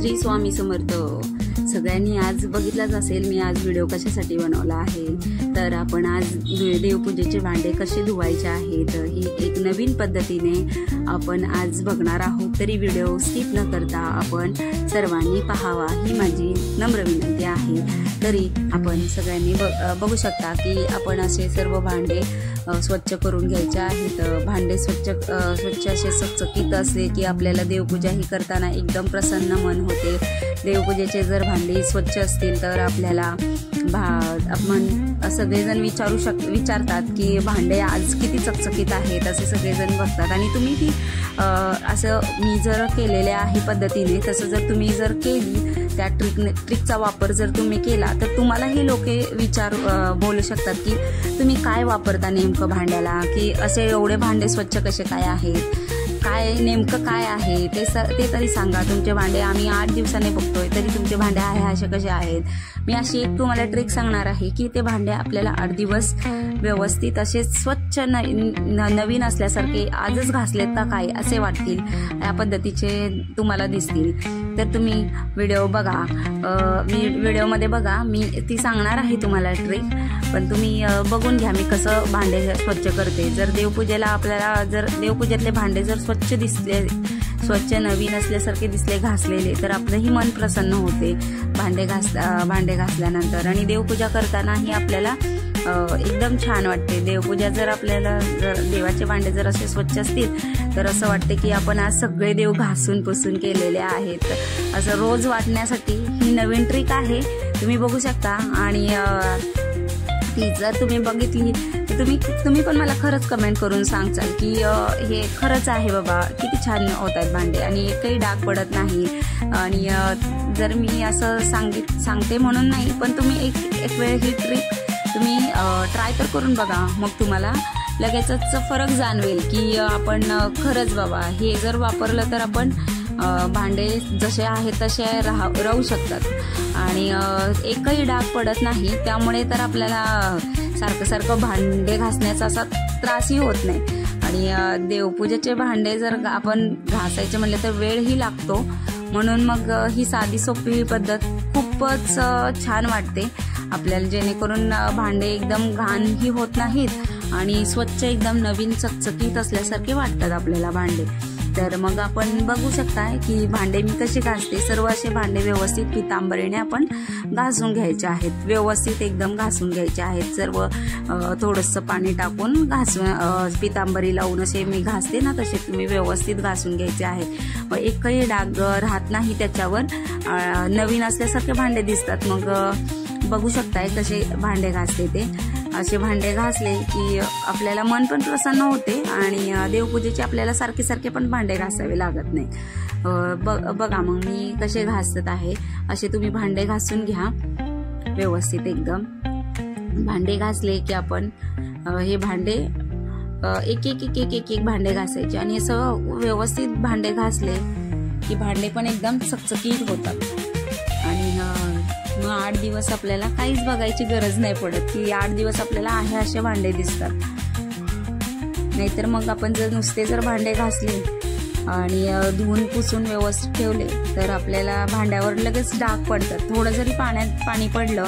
श्री स्वामी समर्थ। सगळ्यांनी आज बघितलाच असेल मी आज व्हिडिओ कशासाठी बनवला आहे, तर आपण आज देवपूजेचे भांडे कसे धुवायचे आहेत ही एक नवीन पद्धतीने आपण आज बघणार आहोत। तरी व्हिडिओ स्किप न करता आपण सर्वांनी पाहावा ही माझी नम्र विनंती आहे। तरी आपण सगळ्यांनी बघू शकता की आपण असे सर्व भांडे स्वच्छ करून घ्यायचे आहेत। भांडे स्वच्छ असे चकचकीत असले की आपल्याला देवपूजा ही करताना एकदम प्रसन्न मन होते। देवपूजेचे जर भांडे स्वच्छ असतील तर आपल्याला आपण सगळेजण विचारतात की भांडे आज किती चकचकीत आहेत असे सगळेजण बघतात। आणि तुम्ही ती असं मी जर केलेले आहे पद्धतीने तसं जर तुम्ही जर केली त्या ट्रिकचा वापर जर तुम्ही केला तर तुम्हाला हे लोक बोलू शकतात की तुम्ही काय वापरता नेमकं भांड्याला, की असे एवढे भांडे स्वच्छ कसे काय आहेत, काय नेमकं काय आहे ते तरी सांगा। तुमचे भांडे आम्ही 8 दिवसाने बघतोय तरी तुमचे भांडे आहे असे कसे आहेत। मी अशी एक तुम्हाला ट्रिक सांगणार आहे की ते भांडे आपल्याला 8 दिवस व्यवस्थित असे स्वच्छ नवीन असल्यासारखे आजच घासलेत का काय असे वाटतील, या पद्धतीचे तुम्हाला दिसतील। तर तुम्ही व्हिडिओ बघा, व्हिडिओमध्ये बघा, मी ती सांगणार आहे तुम्हाला ट्रिक, पण तुम्ही बघून घ्या मी कसं भांडे स्वच्छ करते। जर देवपूजेला आपल्याला जर देवपूजेतले भांडे जर स्वच्छ दिसले, स्वच्छ नवीन असल्यासारखे दिसले घासलेले, तर आपलंही मन प्रसन्न होते भांडे घासल्यानंतर। आणि देवपूजा करतानाही आपल्याला एकदम छान वाटते। देवपूजा जर आपल्याला जर देवाचे भांडे जर असे स्वच्छ असतील तर असं वाटते की आपण आज सगळे देव घासून पुसून केलेले आहेत असं रोज वाटण्यासाठी ही नवीन ट्रिक आहे, तुम्ही बघू शकता। आणि ती जर तुम्ही बघितली तर तुम्ही पण मला खरंच कमेंट करून सांगचाल की हे खरंच आहे बाबा, किती छान होत आहेत भांडे आणि एकही डाग पडत नाही। आणि जर मी असं सांगते म्हणून नाही, पण तुम्ही एक वेळ ही ट्रिक तुम्ही ट्राय तर करून बघा, मग तुम्हाला लगेचच फरक जाणवेल की आपण खरंच बाबा हे जर वापरलं तर आपण भांडे जसे आहेत तसे राहू शकतात आणि एकही डाग पडत नाही। त्यामुळे तर आपल्याला सारखं भांडे घासण्याचा असा त्रासही होत नाही। आणि देवपूजेचे भांडे जर आपण घासायचे म्हणले तर वेळही लागतो, म्हणून मग ही साधी सोपी पद्धत खूपच छान वाटते आपल्याला, जेणेकरून भांडे एकदम घाणही होत नाहीत आणि स्वच्छ एकदम नवीन चकचकीत असल्यासारखे वाटतात आपल्याला भांडे। तर मग आपण बघू शकताय की भांडे मी कसे घासते। सर्व असे भांडे व्यवस्थित पितांबरीने आपण घासून घ्यायचे आहेत, व्यवस्थित एकदम घासून घ्यायचे आहेत। सर्व थोडंसं पाणी टाकून घासून पितांबरी लावून असे मी घासते ना तसे तुम्ही व्यवस्थित घासून घ्यायचे आहेत। एकही डाग राहत नाही त्याच्यावर, नवीन असल्यासारखे भांडे दिसतात। मग बघू शकताय कसे भांडे घासते ते। असे भांडे घासले की आपल्याला मन पण प्रसन्न होते आणि देवपूजेचे आपल्याला सारखे पण भांडे घासावे लागत नाही। बघा मग मी कसे घासत आहे, असे तुम्ही भांडे घासून घ्या व्यवस्थित एकदम। भांडे घासले की आपण हे भांडे एक भांडे घासायचे आणि असं व्यवस्थित भांडे घासले की भांडे पण एकदम चकचकीत होतात। आणि मग 8 दिवस आपल्याला काहीच बघायची गरज नाही पडत की 8 दिवस आपल्याला आहे असे भांडे दिसतात। नाहीतर मग आपण जर नुसते जर भांडे घासले आणि धुवून पुसून व्यवस्थित ठेवले तर आपल्याला भांड्यावर लगेच डाग पडतात। थोडं जरी पाणी पडलं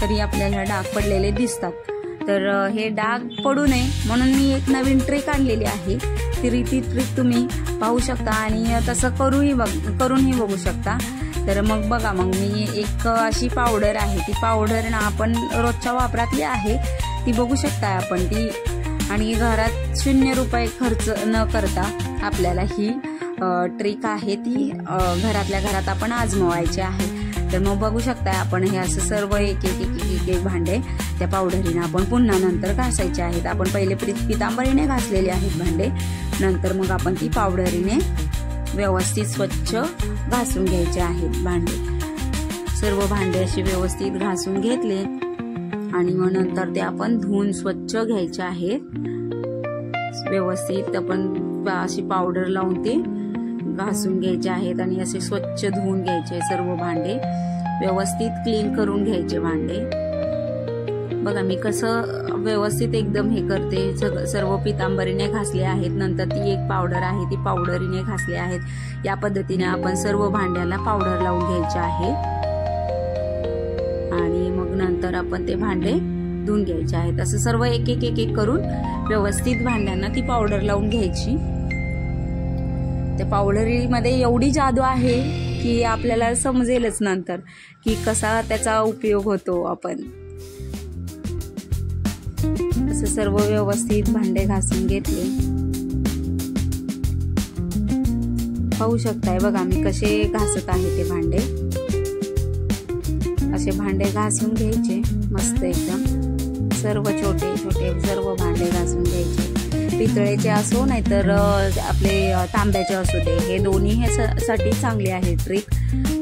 तरी आपल्याला डाग पडलेले दिसतात। तर हे डाग पडू नये म्हणून मी एक नवीन ट्रिक आणलेली आहे, ती ट्रिक तुम्ही पाहू शकता आणि तसं करूनही बघू शकता। तर मग बघा, मग मी एक अशी पावडर आहे, ती पावडर ना आपण रोजच्या वापरातली आहे, ती बघू शकताय आपण ती। आणि घरात 0 रुपये खर्च न करता आपल्याला ही ट्रिक आहे ती घरातल्या घरात आपण आजमावायची आहे। तर मग बघू शकताय आपण हे असं सर्व एक भांडे त्या पावडरीने आपण पुन्हा नंतर घासायचे आहेत। आपण पहिले पितांबरीने घासलेले आहेत भांडे, नंतर मग आपण ती पावडरीने व्यवस्थित स्वच्छ घासून घ्यायचे आहेत भांडे। सर्व भांडे असे व्यवस्थित घासून घेतले आणि मग नंतर ते आपण धुवून स्वच्छ घ्यायचे आहेत व्यवस्थित। आपण अशी पावडर लावून ते घासून घ्यायचे आहेत आणि असे स्वच्छ धुवून घ्यायचे सर्व भांडे, व्यवस्थित क्लीन करून घ्यायचे भांडे। बघा मी कसं व्यवस्थित एकदम हे करते। सर्व पितांबरीने घासले आहेत, नंतर ती एक पावडर आहे ती पावडरीने घासले आहेत। या पद्धतीने आपण सर्व भांड्याला पावडर लावून घ्यायचे आहे आणि मग नंतर आपण ते भांडे धुवून घ्यायचे आहेत। असं सर्व एक एक एक एक करून व्यवस्थित भांड्यांना ती पावडर लावून घ्यायची। त्या पावडरीमध्ये एवढी जादू आहे की आपल्याला समजेलच नंतर की कसा त्याचा उपयोग होतो। आपण असं सर्व व्यवस्थित भांडे घासून घेतले। पाहू शकताय बघा मी कसे घासत आहे ते भांडे। असे भांडे घासून घ्यायचे मस्त एकदम, सर्व छोटे छोटे सर्व भांडे घासून घ्यायचे। पितळेचे असो नाहीतर आपले तांब्याचे असू दे, हे दोन्ही हे साठी चांगले आहे ट्रिक।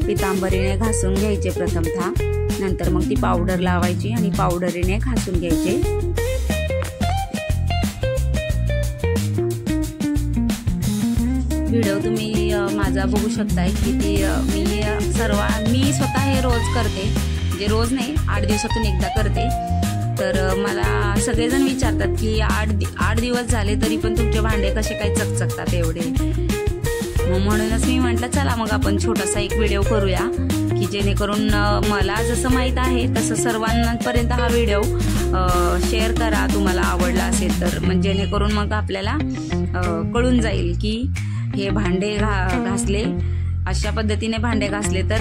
पितांबरीने घासून घ्यायचे प्रथमतः, नंतर मग ती पावडर लावायची आणि पावडरीने घासून घ्यायचे। व्हिडिओ तुम्ही माझा बघू शकताय की मी स्वतः हे रोज करते, म्हणजे रोज नाही 8 दिवसातून एकदा करते। तर मला सगळेजण विचारतात की 8 दिवस झाले तरी पण तुमचे भांडे कसे काय चकचकतात एवढे। म्हणूनच मी म्हटलं चला मग आपण छोटासा एक व्हिडिओ करूया की जेणेकरून मला जसं माहीत आहे तसं सर्वांपर्यंत हा व्हिडिओ शेअर करा, तुम्हाला आवडला असेल तर, म्हणजे जेणेकरून मग आपल्याला कळून जाईल की हे भांडे घासले, अशा पद्धतीने भांडे घासले तर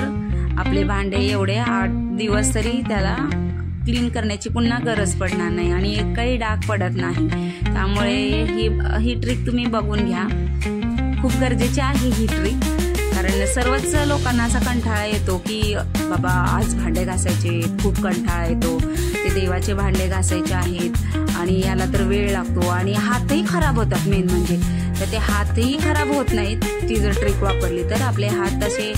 आपले भांडे एवढे 8 दिवस तरी त्याला क्लीन करण्याची पुन्हा गरज पडणार नाही आणि एकही डाग पडत नाही। त्यामुळे ही ट्रिक तुम्ही बघून घ्या, खूप गरजेची आहे ही ट्रिक। कारण सर्वच लोकांना असा कंटाळा येतो की बाबा आज भांडे घासायचे, खूप कंटाळा येतो, ते देवाचे भांडे घासायचे आहेत आणि याला तर वेळ लागतो आणि हातही खराब होतात। मेन म्हणजे तर ते हातही खराब होत नाहीत ती जर ट्रिक वापरली तर, आपले हात असे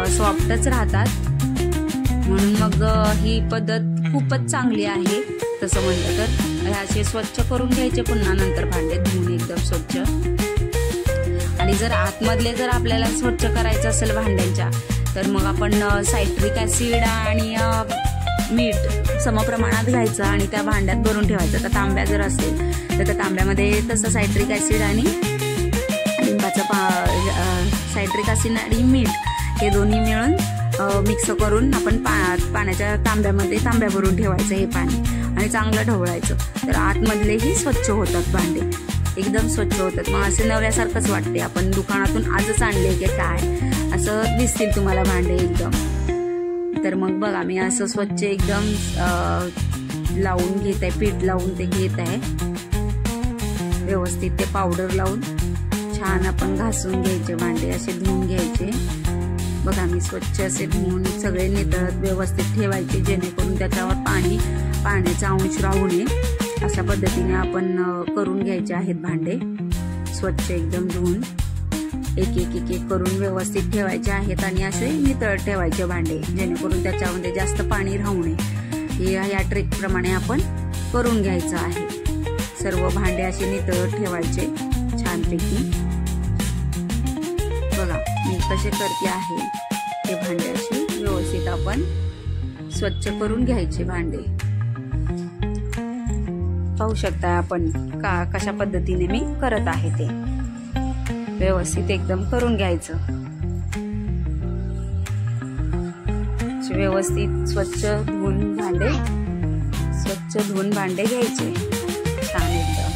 सॉफ्टच राहतात। म्हणून मग ही पद्धत खूपच चांगली आहे तसं म्हटलं तर। असे स्वच्छ करून घ्यायचे पुन्हा नंतर भांडे धुवून एकदम स्वच्छ। आणि जर आतमधले जर आपल्याला स्वच्छ करायचं असेल भांड्यांच्या तर मग आपण सायट्रिक ॲसिड आणि मीठ समप्रमाणात घ्यायचं आणि त्या भांड्यात भरून ठेवायचं। तर तांब्या जर असेल तर त्या तांब्यामध्ये तसं सायट्रिक ॲसिड आणि लिंबाचं सायट्रिक ॲसिड आणि मीठ हे दोन्ही मिळून मिक्स करून आपण पाण्याच्या तांब्या भरून ठेवायचं हे पाणी आणि चांगलं ढवळायचं। तर आतमधलेही स्वच्छ होतात भांडे, एकदम स्वच्छ होतात। मग असे नव्यासारखंच वाटते, आपण दुकानातून आजच आणले की काय असं दिसतील तुम्हाला भांडे एकदम। तर मग बघा मी असं स्वच्छ एकदम लावून घेत आहे, पीठ लावून ते घेत आहे व्यवस्थित। ते पावडर लावून छान आपण घासून घ्यायचे भांडे, असे धुवून घ्यायचे। बघा मी स्वच्छ असे धुवून सगळे नितळत व्यवस्थित ठेवायचे जेणेकरून त्याच्यावर पाण्याचा अंश राहू नये। अशा पद्धतीने आपण करून घ्यायचे आहेत भांडे स्वच्छ एकदम धुवून, एक एक एक एक करून व्यवस्थित ठेवायचे आहेत आणि असे नितळत ठेवायचे भांडे जेणेकरून त्याच्यामध्ये जास्त पाणी राहू नये। या ट्रिक प्रमाणे आपण करून घ्यायचं आहे। सर्व भांडे असे नितळत ठेवायचे छानपैकी। बघा मी कसे करते आहे ते भांडे असे व्यवस्थित आपण स्वच्छ करून घ्यायचे भांडे। पाहू शकता आपण कशा पद्धतीने मी करत आहे ते व्यवस्थित एकदम करून घ्यायचं। व्यवस्थित स्वच्छ धुवून भांडे घ्यायचे छान एकदम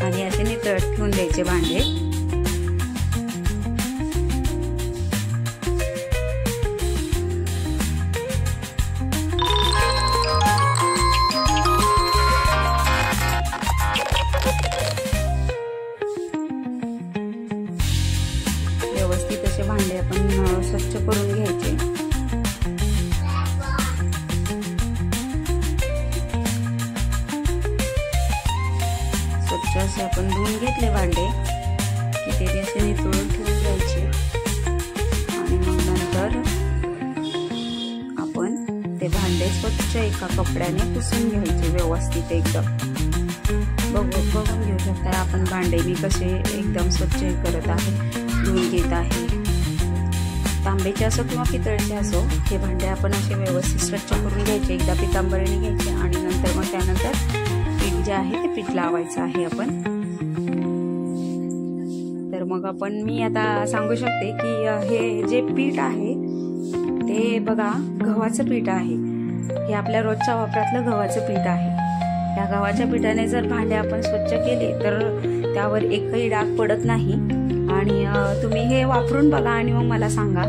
आणि असे नितळत ठेवून द्यायचे भांडे। व्यवस्थित असे भांडे आपण स्वच्छ करून घ्यायचे। स्वच्छ असे आपण धुवून घेतले भांडे की ते असे नितळून ठेवून घ्यायचे आणि मग नंतर आपण ते भांडे स्वच्छ एका कपड्याने पुसून घ्यायचे व्यवस्थित एकदम। बघून घेऊ शकता आपण भांडे मी कसे एकदम स्वच्छ करत आहे, धुवून घेत आहे। तांब्याचे असो किंवा पितळेचे असो, हे भांडे आपण असे व्यवस्थित स्वच्छ करून घ्यायचे. एकदा पितांबरीने घ्यायचे आणि नंतर मग त्यानंतर पीठ जे आहे ते पीठ लावायचं आहे आपण. तर मग मी आता सांगू शकते की हे जे पीठ आहे ते बघा गव्हाचं पीठ आहे. हे आपल्या रोजच्या वापरातलं गव्हाचं पीठ आहे. या गव्हाच्या पिठाने जर भांडे आपण स्वच्छ केले तर त्यावर एकही डाग पडत नाही. आणि तुम्ही हे वापरून बघा आणि मग मला सांगा.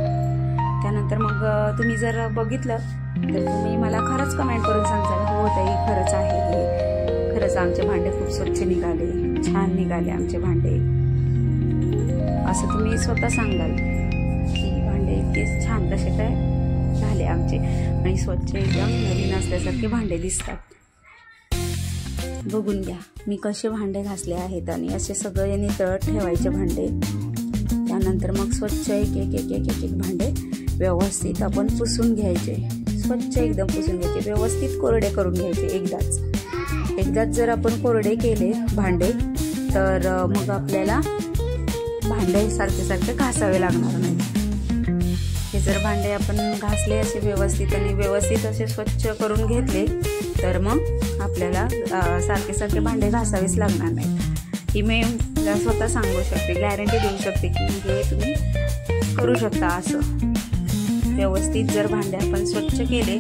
त्यानंतर मग तुम्ही जर बघितलं तर तुम्ही मला खरंच कमेंट करून सांगाल, हो ताई खरंच आहे, हे खरंच आमचे भांडे खूप स्वच्छ निघाले, छान निघाले आमचे भांडे, असं तुम्ही स्वतः सांगाल की भांडे इतके छान कसे काय झाले आमचे आणि स्वच्छ एकदम नवीन असल्यासारखे भांडे दिसतात. बघून घ्या मी कसे भांडे घासले आहेत. आणि असे सगळे नितळत ठेवायचे भांडे. त्यानंतर मग स्वच्छ एक एक एक एक एक एक भांडे व्यवस्थित आपण पुसून घ्यायचे. स्वच्छ एकदम पुसून घ्यायचे, व्यवस्थित कोरडे करून घ्यायचे. एकदाच जर आपण कोरडे केले भांडे तर मग आपल्याला भांडे सारखे घासावे लागणार नाही. हे जर भांडे आपण घासले असे व्यवस्थित असे स्वच्छ करून घेतले तर मग आपल्याला सारखे भांडे घासावेच लागणार नाही. ही मी स्वतः सांगू शकते, गॅरंटी देऊ शकते की हे तुम्ही करू शकता. असं व्यवस्थित जर भांडे आपण स्वच्छ केले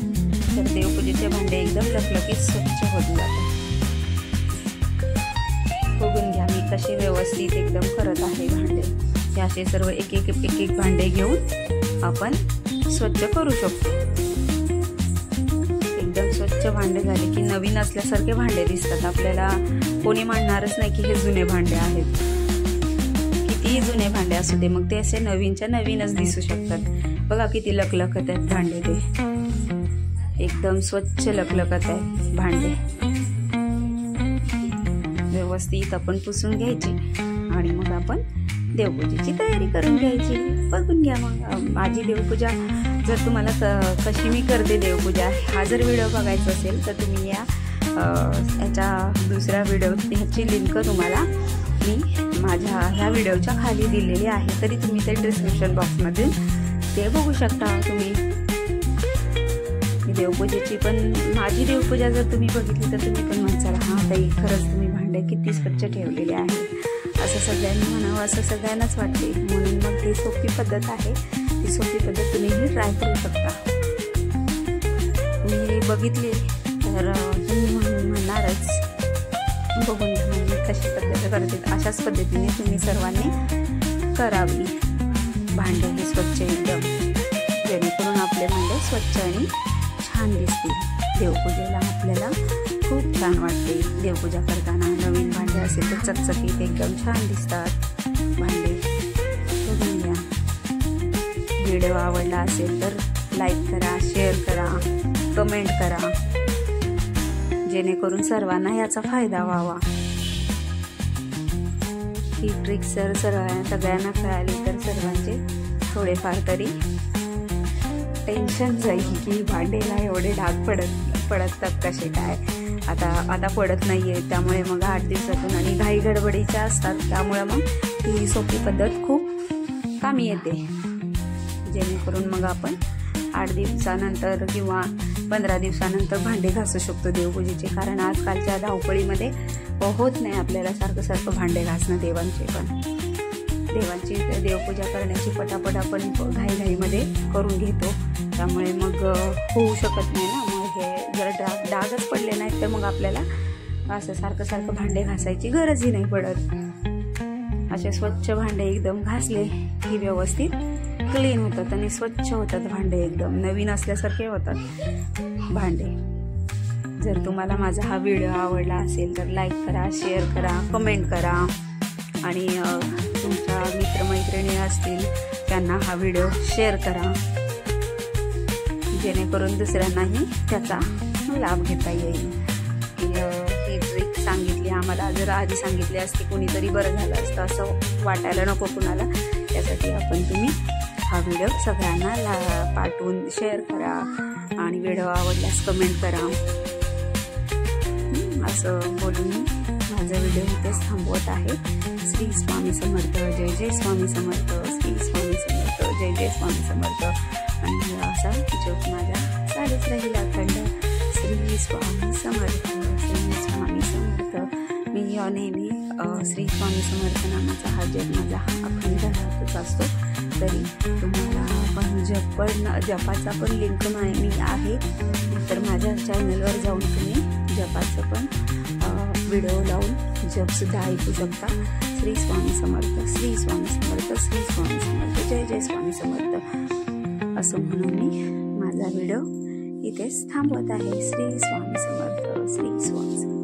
तर देवपूजेचे भांडे एकदम लखलखीत स्वच्छ होत जातात. बघून घ्या मी कसे व्यवस्थित एकदम करत आहे भांडे. हे असे सर्व एक एक भांडे घेऊन आपण स्वच्छ करू शकतो. एकदम स्वच्छ भांडे झाले की नवीन असल्यासारखे भांडे दिसतात. आपल्याला कोणी म्हणणारच नाही की हे जुने भांडे आहेत. कितीही जुने भांडे असू दे मग ते असे नवीनच्या नवीनच दिसू शकतात. बघा किती लखलखत आहेत भांडे, ते एकदम स्वच्छ लखलखत आहेत भांडे. व्यवस्थित आपण पुसून घ्यायची आणि मग आपण देवपूजेची तयारी करून घ्यायची. बघून घ्या मग माझी देवपूजा. जर तुम्हाला कशी मी करते देवपूजा हा जर व्हिडिओ बघायचा असेल तर तुम्ही याच्या दुसऱ्या ह्याची लिंक तुम्हाला मी माझ्या ह्या व्हिडिओच्या खाली दिलेली आहे. तरी तुम्ही ते डिस्क्रिप्शन बॉक्समधून ते बघू शकता. तुम्ही देवपूजेची पण माझी देवपूजा जर तुम्ही बघितली तर तुम्ही पण म्हणसाल, हां ताई खरंच तुम्ही भांडे किती स्वच्छ ठेवलेले आहे, असं सगळ्यांनी म्हणावं असं सगळ्यांनाच वाटते. म्हणून मग ही सोपी पद्धत आहे. ती सोपी पद्धत तुम्हीही ट्राय करू शकता. तुम्ही बघितली तर तुम्ही म्हणणारच बघून म्हणजे कशी पद्धत करते. अशाच पद्धतीने तुम्ही सर्वांनी करावी. भांडे हे स्वच्छ एकदम, जेणेकरून आपले भांडे स्वच्छ आणि छान दिसतील. देवपूजेला आपल्याला खूप छान वाटते. देवपूजा करताना नवीन भांडे असेल तर चकचकीत एकदम छान दिसतात भांडे. बघून घ्या. व्हिडिओ आवडला असेल तर लाईक करा, शेअर करा, कमेंट करा, जेणेकरून सर्वांना याचा फायदा व्हावा. ही ट्रिक जर सगळ्यांना कळाली तर सर्वांचे थोडेफार तरी टेन्शन जाईल की भांडेला एवढे डाग पडतात कसे काय. आता पडत नाहीये, त्यामुळे मग 8 दिवसातून आणि घाई गडबडीच्या असतात, त्यामुळे मग ही सोपी पद्धत खूप कामी येते. जेणेकरून मग आपण 8 दिवसानंतर किंवा 15 दिवसानंतर भांडे घासू शकतो देवपूजेचे. कारण आजकालच्या धावपळीमध्ये होत नाही आपल्याला सारखं भांडे घासणं. देवांची देवपूजा करण्याची पटापट आपण घाईमध्ये करून घेतो, त्यामुळे मग होऊ शकत नाही ना. मग हे जर डागच पडले नाहीत तर मग आपल्याला असं सारखं भांडे घासायची गरजही नाही पडत. असे स्वच्छ भांडे एकदम घासले की व्यवस्थित क्लीन होतात आणि स्वच्छ होतात भांडे. एकदम नवीन असल्यासारखे होतात भांडे. जर तुम्हाला माझा हा व्हिडिओ आवडला असेल तर लाईक करा, शेअर करा, कमेंट करा आणि तुमच्या मित्रमैत्रिणी असतील त्यांना हा व्हिडिओ शेअर करा, जेणेकरून दुसऱ्यांनाही त्याचा लाभ घेता येईल. ही ट्रिक सांगितली आम्हाला, जर आधी सांगितली असती कोणीतरी बरं झालं असतं असं वाटायला नको कुणाला. त्यासाठी तुम्ही हा व्हिडिओ सगळ्यांना पाठवून शेअर करा आणि व्हिडिओ आवडल्यास कमेंट करा. असं बोलून माझा व्हिडिओ इथेच थांबवत आहे. श्री स्वामी समर्थ. जय जय स्वामी समर्थ. श्री स्वामी समर्थ. जय जय स्वामी समर्थ. आणि असा जप माझा चालूच राहील अखंड. श्री स्वामी समर्थ, श्री स्वामी समर्थ. मी नेहमी श्री स्वामी समर्थ नामाचा हा जप माझा अखंड राहतच असतो. तरी तुम्हाला पण जपाचा पण लिंक मी आहे, तर माझ्या चॅनलवर जाऊन तुम्ही जपाचं पण व्हिडिओ लावून जपसुद्धा ऐकू शकता. श्री स्वामी समर्थ, श्री स्वामी समर्थ, श्री स्वामी समर्थ, जय जय स्वामी समर्थ असं म्हणून मी माझा व्हिडिओ इथेच थांबवत आहे. श्री स्वामी समर्थ, श्री स्वामी समर्थ.